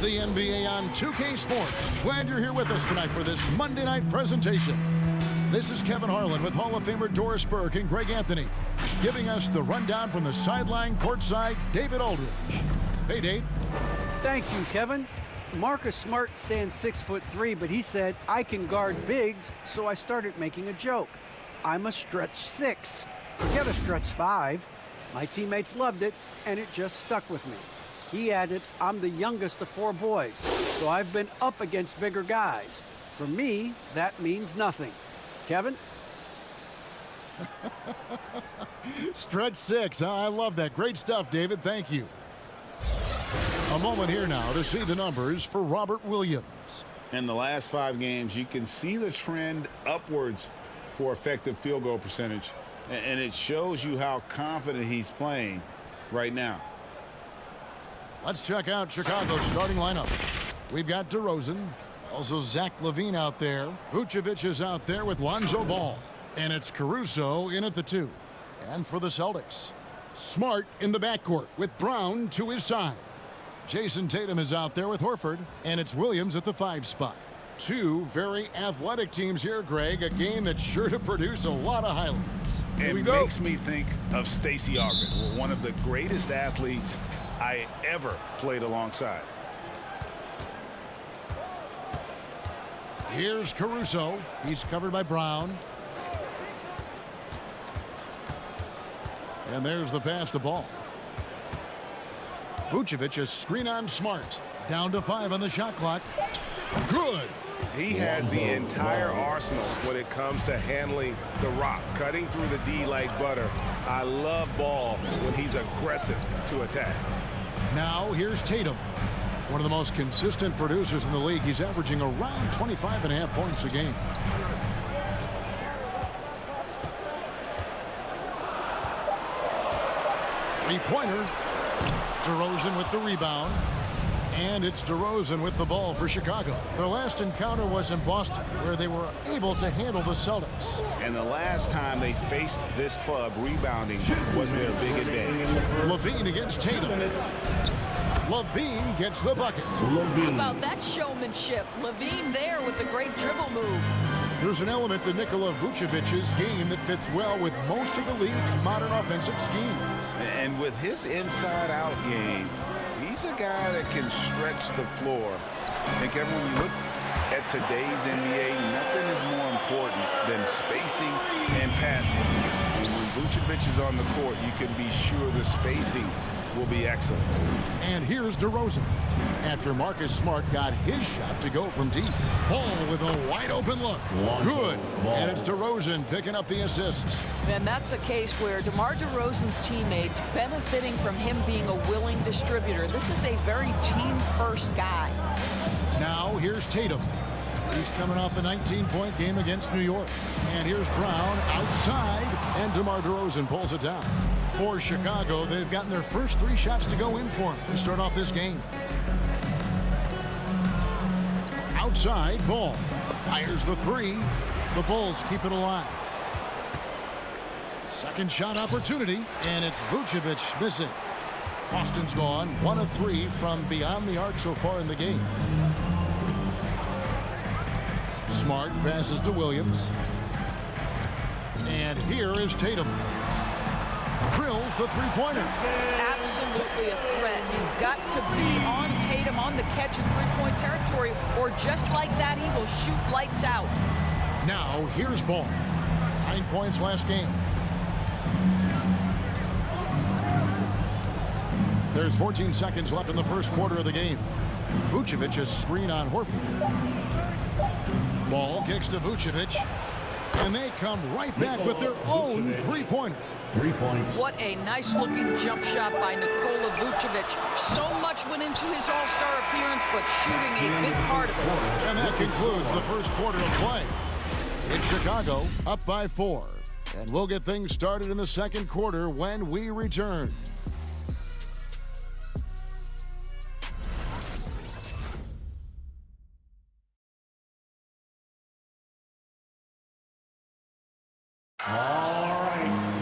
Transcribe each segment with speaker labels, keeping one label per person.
Speaker 1: the NBA on 2K Sports. Glad you're here with us tonight for this Monday night presentation. This is Kevin Harlan with Hall of Famer Doris Burke and Greg Anthony, giving us the rundown from the sideline courtside, David Aldridge. Hey, Dave.
Speaker 2: Thank you, Kevin. Marcus Smart stands 6'3", but he said, I can guard bigs, so I started making a joke. I'm a stretch 6. Forget a stretch 5. My teammates loved it, and it just stuck with me. He added, I'm the youngest of 4 boys, so I've been up against bigger guys. For me, that means nothing. Kevin?
Speaker 1: Stretch 6, huh? I love that. Great stuff, David. Thank you. A moment here now to see the numbers for Robert Williams.
Speaker 3: In the last 5 games, you can see the trend upwards for effective field goal percentage, and it shows you how confident he's playing right now.
Speaker 1: Let's check out Chicago's starting lineup. We've got DeRozan, also Zach LaVine out there. Vucevic is out there with Lonzo Ball, and it's Caruso in at the 2. And for the Celtics, Smart in the backcourt with Brown to his side. Jason Tatum is out there with Horford, and it's Williams at the 5 spot. 2 very athletic teams here, Greg. A game that's sure to produce a lot of highlights.
Speaker 3: It makes me think of Stacey Augmon, one of the greatest athletes I ever played alongside.
Speaker 1: Here's Caruso. He's covered by Brown. And there's the pass to Ball. Vucevic is screen on Smart. Down to 5 on the shot clock. Good.
Speaker 4: He has the entire arsenal when it comes to handling the rock, cutting through the D like butter. I love Ball when he's aggressive to attack.
Speaker 1: Now here's Tatum. One of the most consistent producers in the league. He's averaging around 25.5 points a game. Three-pointer. DeRozan with the rebound. And it's DeRozan with the ball for Chicago. Their last encounter was in Boston, where they were able to handle the Celtics.
Speaker 3: And the last time they faced this club, rebounding was their big advantage.
Speaker 1: LaVine against Tatum. LaVine gets the bucket.
Speaker 5: How about that showmanship? LaVine there with the great dribble move.
Speaker 1: There's an element to Nikola Vucevic's game that fits well with most of the league's modern offensive schemes.
Speaker 3: And with his inside-out game, he's a guy that can stretch the floor. And Kevin, when you look at today's NBA, nothing is more important than spacing and passing. And when Vucevic is on the court, you can be sure the spacing will be excellent.
Speaker 1: And here's DeRozan. After Marcus Smart got his shot to go from deep. Ball with a wide open look. Good. And it's DeRozan picking up the assists.
Speaker 5: And that's a case where DeMar DeRozan's teammates benefiting from him being a willing distributor. This is a very team-first guy.
Speaker 1: Now here's Tatum. He's coming off a 19-point game against New York. And here's Brown outside, and DeMar DeRozan pulls it down. For Chicago, they've gotten their first 3 shots to go in for him to start off this game. Outside, Ball fires the 3. The Bulls keep it alive. Second shot opportunity, and it's Vucevic missing. Boston's gone 1 of 3 from beyond the arc so far in the game. Smart passes to Williams. And here is Tatum. Drills the 3-pointer.
Speaker 5: Absolutely a threat. You've got to be on Tatum on the catch in 3-point territory, or just like that, he will shoot lights out.
Speaker 1: Now here's Ball. 9 points last game. There's 14 seconds left in the first quarter of the game. Vucevic is screen on Horford. Ball kicks to Vucevic, and they come right back with their own 3-pointer.
Speaker 6: 3 points.
Speaker 5: What a nice-looking jump shot by Nikola Vucevic. So much went into his all-star appearance, but shooting a big part of it.
Speaker 1: And that concludes the first quarter of play. It's Chicago up by 4. And we'll get things started in the second quarter when we return.
Speaker 6: All right,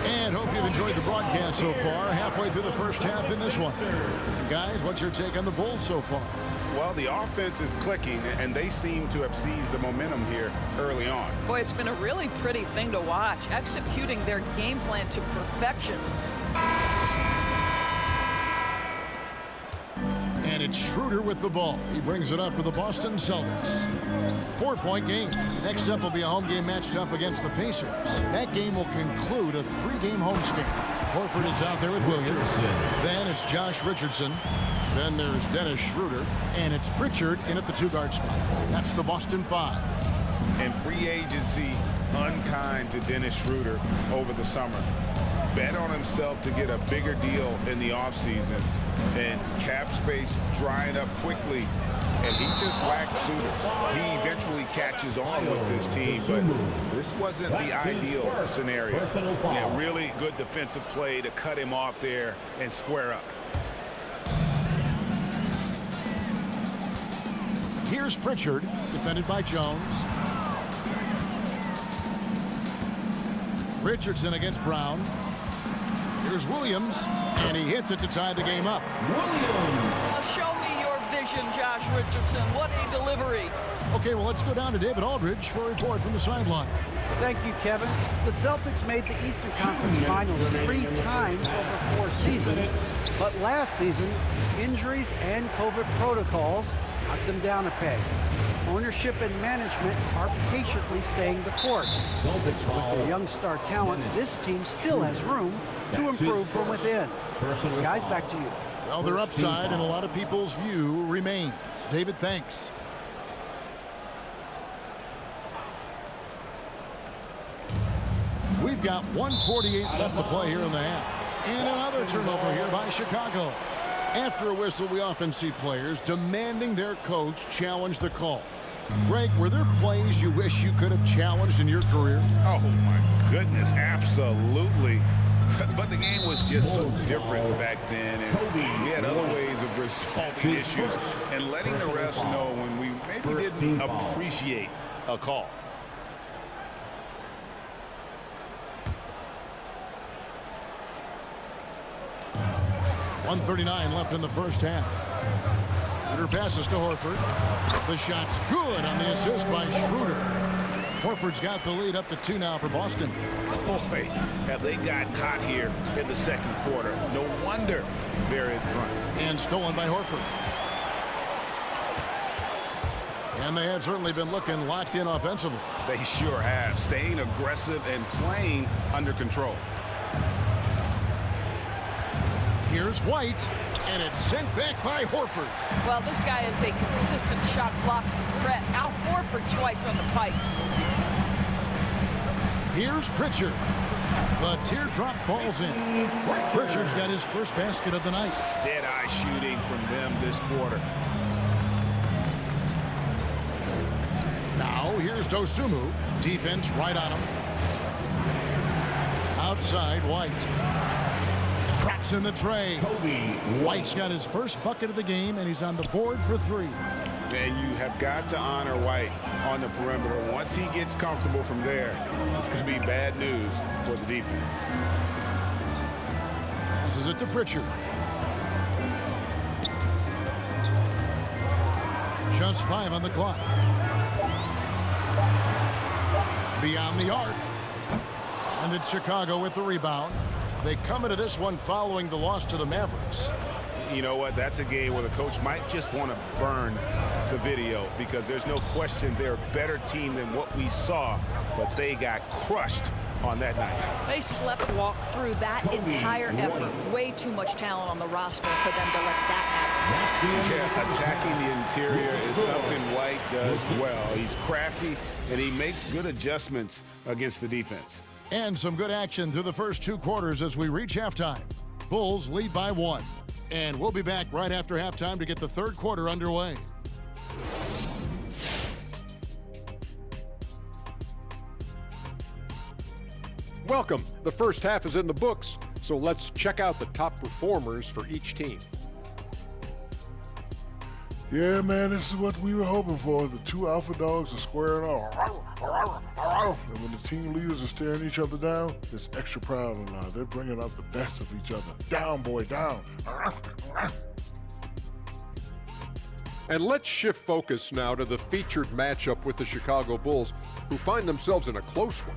Speaker 1: And hope you've enjoyed the broadcast so far. Halfway through the first half in this one. Guys, what's your take on the Bulls so far?
Speaker 3: Well, the offense is clicking, and they seem to have seized the momentum here early on.
Speaker 5: Boy, it's been a really pretty thing to watch, executing their game plan to perfection.
Speaker 1: And it's Schroeder with the ball. He brings it up to the Boston Celtics. 4-point game. Next up will be a home game matched up against the Pacers. That game will conclude a 3-game homestand. Horford is out there with Williams. Then it's Josh Richardson. Then there's Dennis Schroeder. And it's Pritchard in at the 2-guard spot. That's the Boston 5.
Speaker 3: And free agency unkind to Dennis Schroeder over the summer. Bet on himself to get a bigger deal in the offseason. And cap space drying up quickly. And he just lacked suitors. He eventually catches on with this team, but this wasn't the ideal scenario.
Speaker 4: Yeah, really good defensive play to cut him off there and square up.
Speaker 1: Here's Pritchard, defended by Jones. Richardson against Brown. Here's Williams, and he hits it to tie the game up.
Speaker 5: Show me your vision, Josh Richardson. What a delivery.
Speaker 1: Okay, well, let's go down to David Aldridge for a report from the sideline.
Speaker 2: Thank you, Kevin. The Celtics made the Eastern Conference Finals 3 times over 4 seasons, but last season, injuries and COVID protocols knocked them down a peg. Ownership and management are patiently staying the course. With their young star talent, this team still has room to improve from within. Guys, back to you.
Speaker 1: Well, their upside in a lot of people's view remains. David, thanks. We've got 1:48 left to play here in the half. And another turnover here by Chicago. After a whistle, we often see players demanding their coach challenge the call. Greg, were there plays you wish you could have challenged in your career?
Speaker 3: Oh, my goodness, absolutely. But the game was just so different back then, and we had other ways of resolving issues and letting the refs know when we maybe didn't appreciate a call.
Speaker 1: .139 left in the first half. Schroeder passes to Horford. The shot's good on the assist by Schroeder. Horford's got the lead up to 2 now for Boston.
Speaker 3: Boy, have they gotten hot here in the second quarter. No wonder they're in front.
Speaker 1: And stolen by Horford. And they have certainly been looking locked in offensively.
Speaker 3: They sure have, staying aggressive and playing under control.
Speaker 1: Here's White, and it's sent back by Horford.
Speaker 5: Well, this guy is a consistent shot blocking threat. Al Horford twice on the pipes.
Speaker 1: Here's Pritchard. The teardrop falls in. Pritchard's got his first basket of the night.
Speaker 3: Dead-eye shooting from them this quarter.
Speaker 1: Now here's Dosunmu. Defense right on him. Outside White. Traps in the tray. White's got his first bucket of the game, and he's on the board for 3.
Speaker 3: And you have got to honor White on the perimeter. Once he gets comfortable from there, it's going to be bad news for the defense.
Speaker 1: Passes it to Pritchard. Just 5 on the clock. Beyond the arc. And it's Chicago with the rebound. They come into this one following the loss to the Mavericks.
Speaker 3: You know what? That's a game where the coach might just want to burn the video because there's no question they're a better team than what we saw, but they got crushed on that night.
Speaker 5: They walked through that entire effort. Way too much talent on the roster for them to let that happen.
Speaker 3: Yeah, attacking the interior is something White does well. He's crafty, and he makes good adjustments against the defense.
Speaker 1: And some good action through the first 2 quarters as we reach halftime. Bulls lead by 1. And we'll be back right after halftime to get the third quarter underway.
Speaker 6: Welcome. The first half is in the books, so let's check out the top performers for each team.
Speaker 7: Yeah, man, this is what we were hoping for. The two alpha dogs are squaring off. And when the team leaders are staring each other down, it's extra proud and they're bringing out the best of each other. Down, boy, down.
Speaker 6: And let's shift focus now to the featured matchup with the Chicago Bulls, who find themselves in a close one.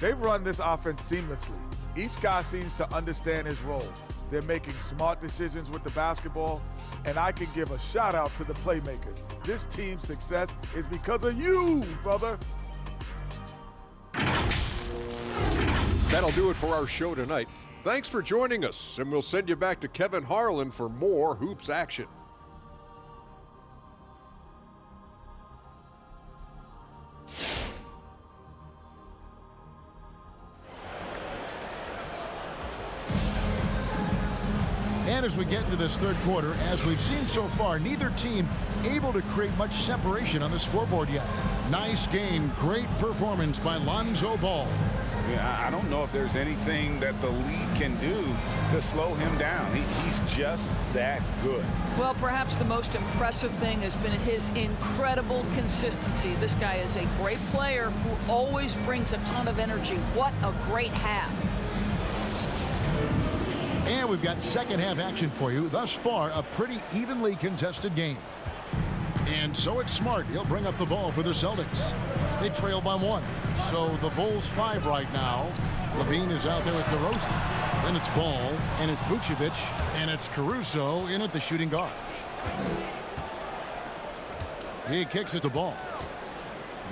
Speaker 8: They've run this offense seamlessly. Each guy seems to understand his role. They're making smart decisions with the basketball, and I can give a shout out to the playmakers. This team's success is because of you, brother.
Speaker 6: That'll do it for our show tonight. Thanks for joining us, and we'll send you back to Kevin Harlan for more hoops action.
Speaker 1: And as we get into this third quarter, as we've seen so far, neither team able to create much separation on the scoreboard yet. Nice game, great performance by Lonzo Ball.
Speaker 3: Yeah, I don't know if there's anything that the league can do to slow him down. He's just that good.
Speaker 5: Well, perhaps the most impressive thing has been his incredible consistency. This guy is a great player who always brings a ton of energy. What a great half.
Speaker 1: And we've got second half action for you. Thus far, a pretty evenly contested game. And so it's Smart. He'll bring up the ball for the Celtics. They trail by 1. So the Bulls 5 right now. Levine is out there with DeRozan. Then it's Ball, and it's Vucevic, and it's Caruso in at the shooting guard. He kicks it to Ball.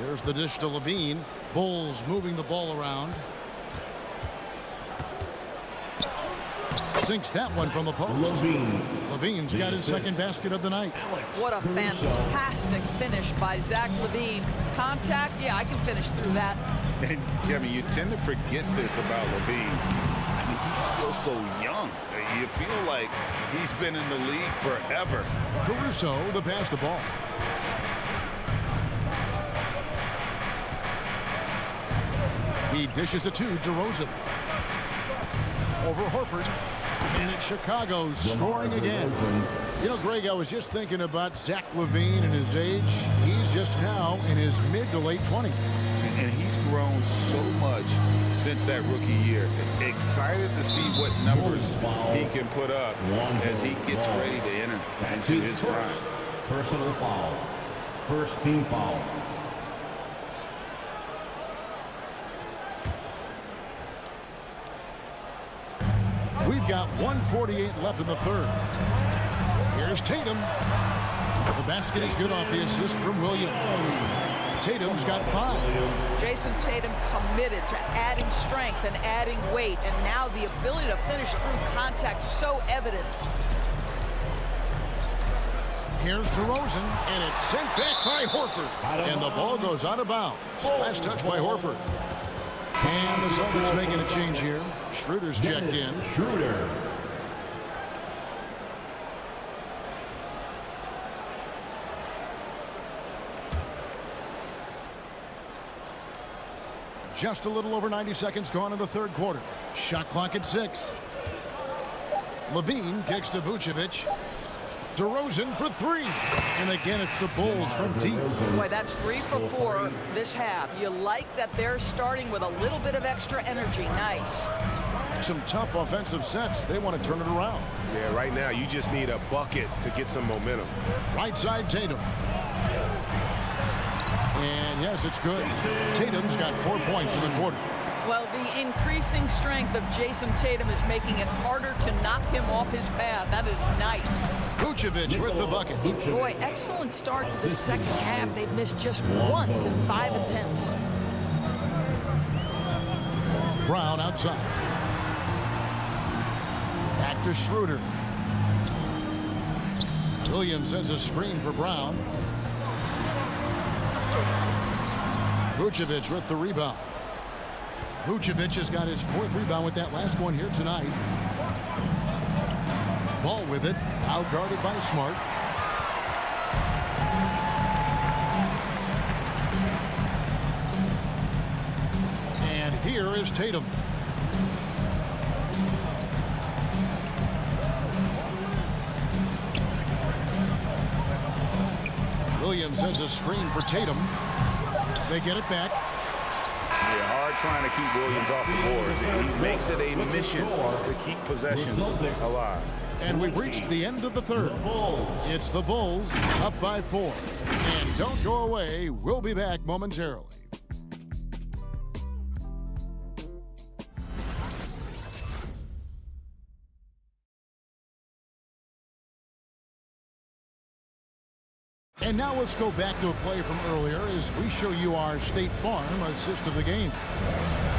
Speaker 1: There's the dish to Levine. Bulls moving the ball around. Sinks that one from the post. Levine's got his second basket of the night.
Speaker 5: What a fantastic finish by Zach LaVine. Contact, yeah, I can finish through that.
Speaker 3: And, Kevin, you tend to forget this about Levine. I mean, he's still so young. You feel like he's been in the league forever.
Speaker 1: Caruso, the pass to Ball. He dishes it to DeRozan. Over Horford. And it's Chicago scoring again. You know, Greg, I was just thinking about Zach LaVine and his age. He's just now in his mid to late 20s.
Speaker 3: And he's grown so much since that rookie year. Excited to see what numbers he can put up as he gets ready to enter into his prime.
Speaker 9: Personal foul. First team foul.
Speaker 1: We've got 1:48 left in the third. Here's Tatum. The basket is good off the assist from Williams. Tatum's got 5.
Speaker 5: Jason Tatum committed to adding strength and adding weight, and now the ability to finish through contact so evident.
Speaker 1: Here's DeRozan, and it's sent back by Horford. And the ball goes out of bounds. Last touch by Horford. And the Celtics making a change here. Schroeder's checked in.
Speaker 9: Schroeder.
Speaker 1: Just a little over 90 seconds gone in the third quarter. Shot clock at 6. Levine kicks to Vucevic. DeRozan for 3. And again, it's the Bulls from deep.
Speaker 5: Boy, that's 3 for 4 this half. You like that they're starting with a little bit of extra energy. Nice.
Speaker 1: Some tough offensive sets. They want to turn it around.
Speaker 4: Yeah, right now you just need a bucket to get some momentum.
Speaker 1: Right side, Tatum. And yes, it's good. Tatum's got 4 points in the quarter.
Speaker 5: Well, the increasing strength of Jason Tatum is making it harder to knock him off his path. That is nice.
Speaker 1: Vucevic with the bucket.
Speaker 5: Boy, excellent start to the second half. They've missed just once in 5 attempts.
Speaker 1: Brown outside. Back to Schroeder. Williams sends a screen for Brown. Vucevic with the rebound. Vucevic has got his 4th rebound with that last one here tonight. Ball with it, now guarded by Smart. And here is Tatum. Williams has a screen for Tatum. They get it back.
Speaker 3: Yeah, hard trying to keep Williams off the boards. He makes it a mission to keep possessions alive.
Speaker 1: And we've reached the end of the third. It's the Bulls up by 4. And don't go away. We'll be back momentarily. And now let's go back to a play from earlier as we show you our State Farm assist of the game.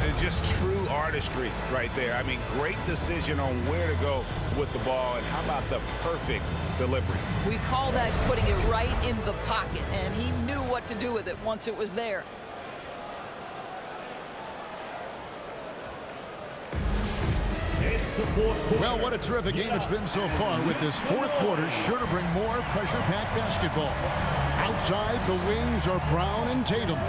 Speaker 3: It's just true artistry right there. I mean, great decision on where to go with the ball, and how about the perfect delivery?
Speaker 5: We call that putting it right in the pocket, and he knew what to do with it once it was there.
Speaker 1: Well, what a terrific game it's been so far, with this fourth quarter sure to bring more pressure-packed basketball. Outside, the wings are Brown and Tatum.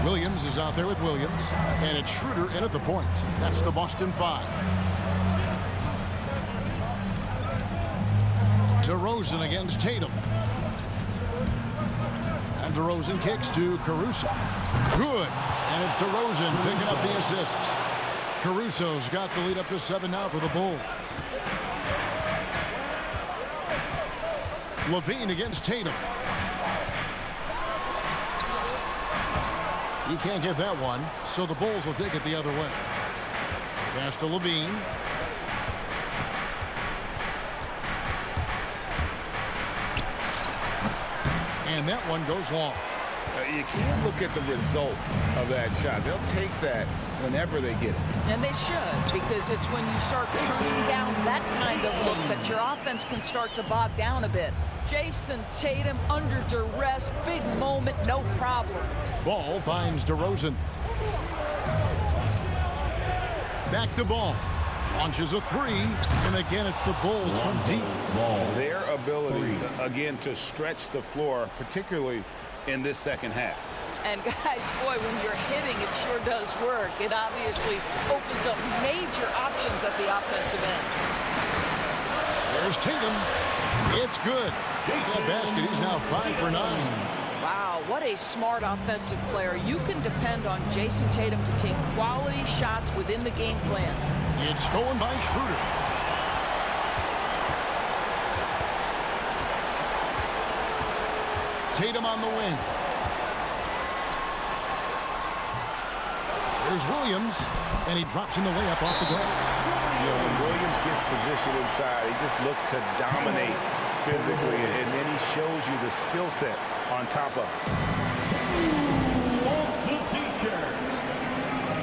Speaker 1: Williams is out there with Williams, and it's Schroeder in at the point. That's the Boston 5. DeRozan against Tatum. And DeRozan kicks to Caruso. Good. And it's DeRozan picking up the assist. Caruso's got the lead up to 7 now for the Bulls. Levine against Tatum. He can't get that one, so the Bulls will take it the other way. Pass to Levine. And that one goes long.
Speaker 3: You can't look at the result of that shot. They'll take that whenever they get it.
Speaker 5: And they should, because it's when you start turning down that kind of look that your offense can start to bog down a bit. Jason Tatum under duress, big moment, no problem.
Speaker 1: Ball finds DeRozan. Back to Ball. Launches a 3, and again it's the Bulls from deep.
Speaker 3: Their ability, again, to stretch the floor, particularly in this second half.
Speaker 5: And guys, boy, when you're hitting, it sure does work. It obviously opens up major options at the offensive end.
Speaker 1: There's Tatum. It's good. That basket, he's now 5 for 9.
Speaker 5: Wow, what a smart offensive player. You can depend on Jason Tatum to take quality shots within the game plan.
Speaker 1: It's stolen by Schroeder. Tatum on the wing. There's Williams, and he drops in the layup off the glass.
Speaker 3: You know, when Williams gets positioned inside, he just looks to dominate physically, and then he shows you the skill set on top of it.
Speaker 9: Wants the t-shirt.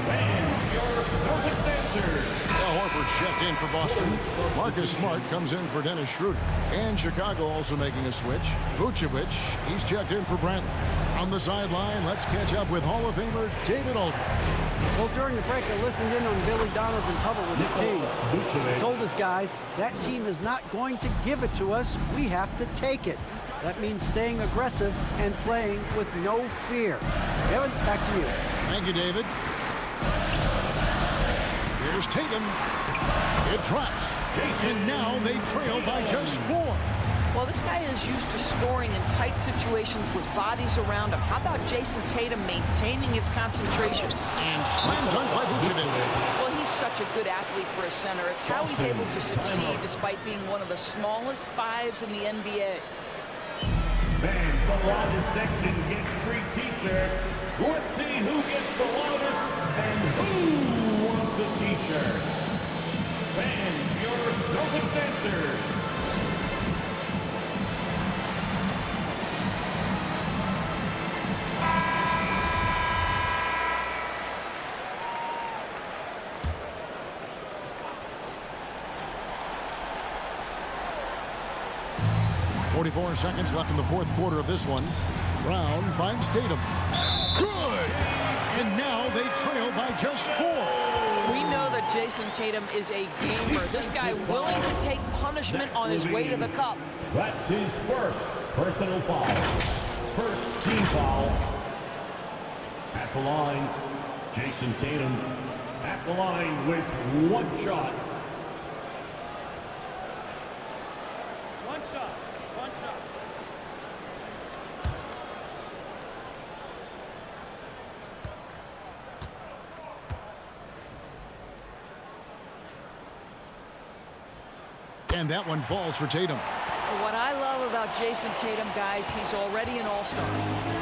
Speaker 9: Fans, your Celtics dancers.
Speaker 1: Horford checked in for Boston. Marcus Smart comes in for Dennis Schroeder. And Chicago also making a switch. Vucevic, he's checked in for Bradley. On the sideline, let's catch up with Hall of Famer David Aldridge.
Speaker 2: Well, during the break, I listened in on Billy Donovan's huddle with his team. He told his guys, that team is not going to give it to us. We have to take it. That means staying aggressive and playing with no fear. Kevin, back to you.
Speaker 1: Thank you, David. Here's Tatum. It drops. And now they trail by just 4.
Speaker 5: Well, this guy is used to scoring in tight situations with bodies around him. How about Jason Tatum maintaining his concentration?
Speaker 1: And slam dunk by Vucevic.
Speaker 5: Well, he's such a good athlete for a center. It's how he's able to succeed despite being one of the smallest 5s in the NBA.
Speaker 9: Fans, the loudest section gets free t-shirts. Let's see who gets the loudest and who wants a t-shirt. Fans, your Celtics dancers.
Speaker 1: .44 seconds left in the fourth quarter of this one. Brown finds Tatum. Good! And now they trail by just 4.
Speaker 5: We know that Jason Tatum is a gamer. This guy willing to take punishment on his way to the cup.
Speaker 9: That's his first personal foul. First team foul. At the line, Jason Tatum at the line with 1 shot.
Speaker 1: And that one falls for Tatum.
Speaker 5: What I love about Jason Tatum, guys, he's already an all-star.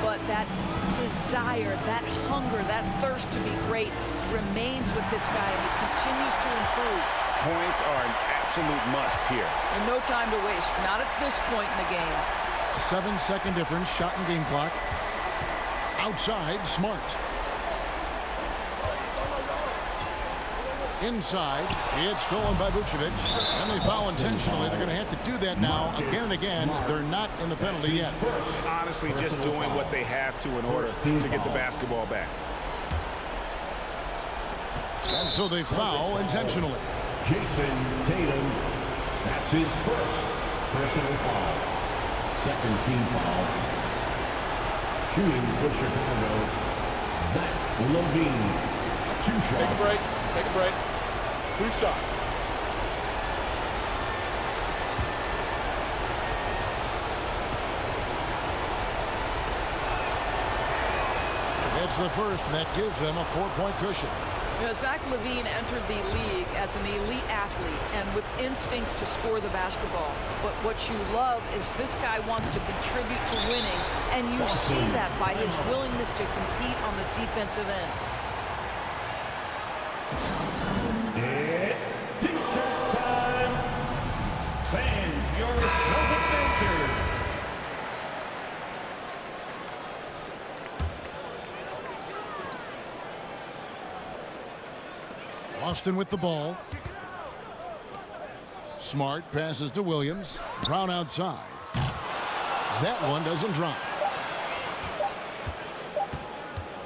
Speaker 5: But that desire, that hunger, that thirst to be great remains with this guy, and he continues to improve.
Speaker 3: Points are an absolute must here.
Speaker 5: And no time to waste, not at this point in the game.
Speaker 1: 7-second difference, shot in game clock. Outside, Smart. Inside, it's stolen by Vucevic. And they foul intentionally. They're going to have to do that now again and again. They're not in the penalty yet.
Speaker 3: Honestly, just doing what they have to in order to get the basketball back.
Speaker 1: And so they foul intentionally.
Speaker 9: Jason Tatum, that's his first personal foul. Second team foul. Shooting for Chicago, Zach LaVine. 2 shots.
Speaker 8: Take a break. Take a break. 2 shots.
Speaker 1: It's the first, and that gives them a 4-point cushion.
Speaker 5: Zach LaVine entered the league as an elite athlete and with instincts to score the basketball. But what you love is this guy wants to contribute to winning, and you see that by his willingness to compete on the defensive end.
Speaker 9: It's T-shirt time. Fans, your Celtics answer.
Speaker 1: Austin with the ball. Smart passes to Williams. Brown outside. That one doesn't drop.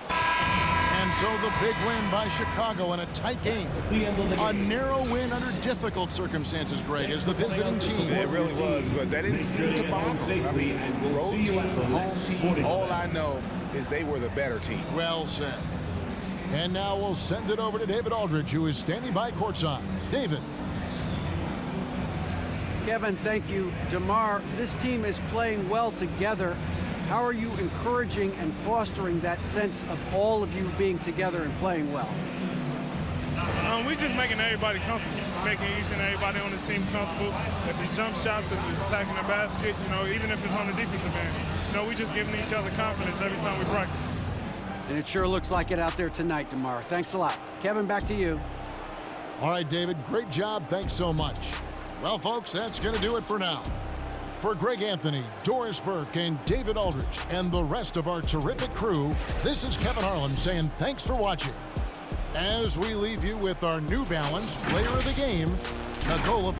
Speaker 1: And so the big win by Chicago in a tight game. A narrow win under difficult circumstances, Greg, as the visiting team.
Speaker 3: It really was, but that didn't seem to bother them. I mean, road team, home team, all I know is they were the better team.
Speaker 1: Well said. And now we'll send it over to David Aldridge, who is standing by courtside. David.
Speaker 2: Kevin, thank you. DeMar, this team is playing well together. How are you encouraging and fostering that sense of all of you being together and playing well?
Speaker 10: We're just making everybody comfortable, making each and everybody on this team comfortable. If it's jump shots, if it's attacking the basket, even if it's on the defensive end, we're just giving each other confidence every time we practice.
Speaker 2: And it sure looks like it out there tonight, DeMar. Thanks a lot. Kevin, back to you.
Speaker 1: All right, David, great job. Thanks so much. Well, folks, that's going to do it for now. For Greg Anthony, Doris Burke, and David Aldridge, and the rest of our terrific crew, this is Kevin Harlan saying thanks for watching. As we leave you with our New Balance Player of the Game, Nikola